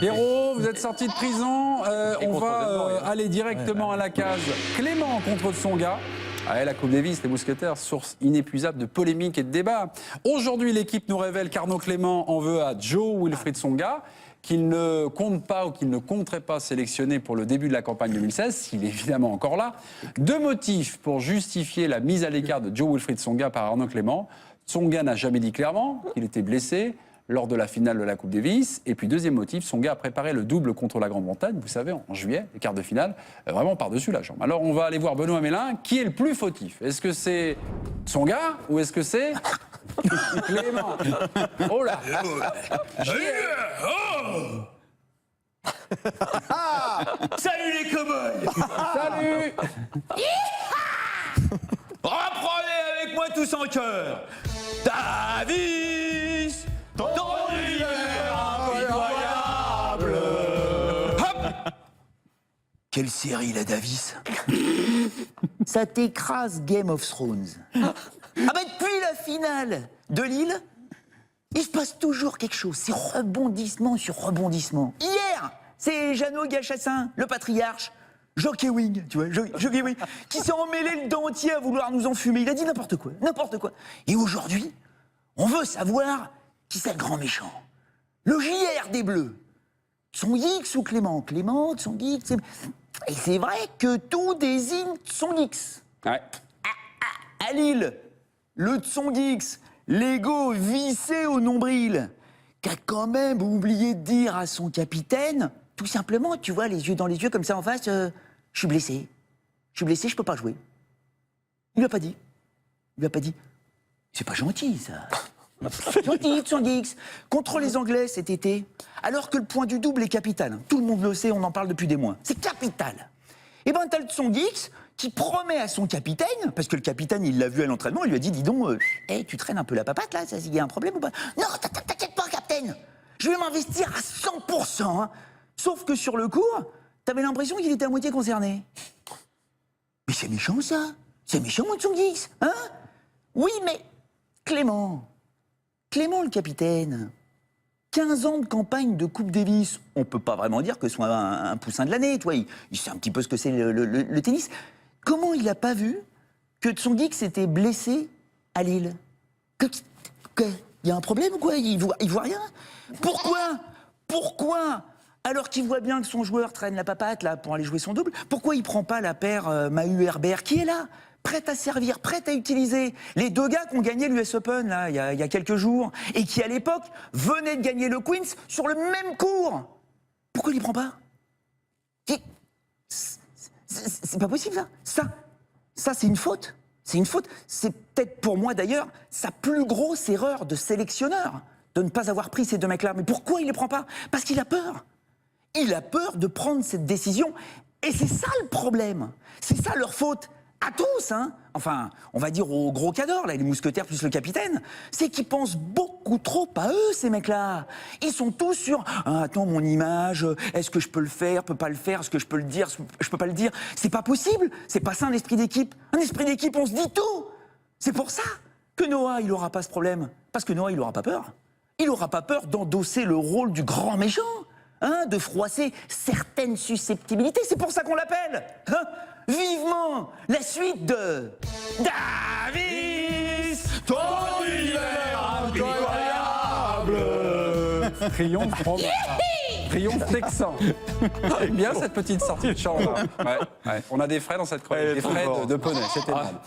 Pierrot, vous êtes sorti de prison. On va aller directement à la case. Clément contre Tsonga. Ah, la Coupe Davis, les Mousquetaires, source inépuisable de polémiques et de débats. Aujourd'hui, l'équipe nous révèle qu'Arnaud Clément en veut à Joe Wilfried Tsonga, qu'il ne compte pas ou qu'il ne compterait pas sélectionner pour le début de la campagne 2016, s'il est évidemment encore là. Deux motifs pour justifier la mise à l'écart de Joe Wilfried Tsonga par Arnaud Clément. Tsonga n'a jamais dit clairement qu'il était blessé lors de la finale de la Coupe Davis. Et puis deuxième motif, Tsonga a préparé le double contre la Grande-Bretagne, vous savez, en juillet, les quarts de finale, vraiment par-dessus la jambe. Alors on va aller voir Benoît Mélin, qui est le plus fautif? Est-ce que c'est Tsonga ou est-ce que c'est Clément? Oh là. Salut les cow-boys. Salut. Reprenez avec moi tous en chœur. Davis, ton univers incroyable. Hop. Quelle série la Davis. Ça t'écrase Game of Thrones. Ah bah depuis la finale de Lille, il se passe toujours quelque chose. C'est rebondissement sur rebondissement. Hier, c'est Jeannot Gachassin, le patriarche, Jockey Wing, tu vois, Jockey Wing, qui s'est emmêlé le dentier à vouloir nous enfumer. Il a dit n'importe quoi, n'importe quoi. Et aujourd'hui, on veut savoir qui c'est le grand méchant. Le JR des Bleus. Tsongix ou Clément? Clément, Tsongix. Et c'est vrai que tout désigne Tsongix. Ouais. À Lille, le Tsongix, l'ego vissé au nombril, qu'a quand même oublié de dire à son capitaine, tout simplement, tu vois, les yeux dans les yeux, comme ça en face, je suis blessé. Je suis blessé, je peux pas jouer. Il lui a pas dit. Il lui a pas dit. C'est pas gentil, ça. Gentil, Tsongix. Contre les Anglais cet été, alors que le point du double est capital. Tout le monde le sait, on en parle depuis des mois. C'est capital. Et ben, t'as le Tsongix qui promet à son capitaine, parce que le capitaine, il l'a vu à l'entraînement, il lui a dit, dis donc, hey, tu traînes un peu la papate, là, il y a un problème ou pas? Non, t'inquiète pas, capitaine. Je vais m'investir à 100%. Hein. Sauf que sur le coup, t'avais l'impression qu'il était à moitié concerné. Mais c'est méchant, ça. C'est méchant, Tsongix. Hein? Oui, mais Clément, le capitaine, 15 ans de campagne de Coupe Davis, on peut pas vraiment dire que ce soit un poussin de l'année, toi. Il sait un petit peu ce que c'est le tennis. Comment il a pas vu que Tsongix était blessé à Lille? Il y a un problème ou quoi? Il voit rien? Pourquoi alors qu'il voit bien que son joueur traîne la papate là pour aller jouer son double, pourquoi il prend pas la paire Mahut-Herbert qui est là, prête à servir, prête à utiliser? Les deux gars qui ont gagné l'US Open là, il y a quelques jours, et qui à l'époque venaient de gagner le Queens sur le même court. Pourquoi il y prend pas? C'est pas possible ça c'est une faute. C'est une faute. C'est peut-être pour moi d'ailleurs sa plus grosse erreur de sélectionneur, de ne pas avoir pris ces deux mecs-là. Mais pourquoi il les prend pas? Parce qu'il a peur. Il a peur de prendre cette décision. Et c'est ça le problème. C'est ça leur faute. À tous, hein. Enfin, on va dire aux gros cadors, là, les mousquetaires plus le capitaine. C'est qu'ils pensent beaucoup trop à eux, ces mecs-là. Ils sont tous sur ah, attends, mon image, est-ce que je peux le faire, peux pas le faire, est-ce que je peux le dire, je peux pas le dire. C'est pas possible. C'est pas ça un esprit d'équipe. Un esprit d'équipe, on se dit tout. C'est pour ça que Noah, il aura pas ce problème. Parce que Noah, il aura pas peur. Il aura pas peur d'endosser le rôle du grand méchant. Hein, de froisser certaines susceptibilités. C'est pour ça qu'on l'appelle. Hein. Vivement la suite de Davis, ton univers incroyable. Triomphe texan. J'aime bien cette petite sortie de chambre. Ouais. On a des frais dans cette chronique, des frais de poney, c'était énorme.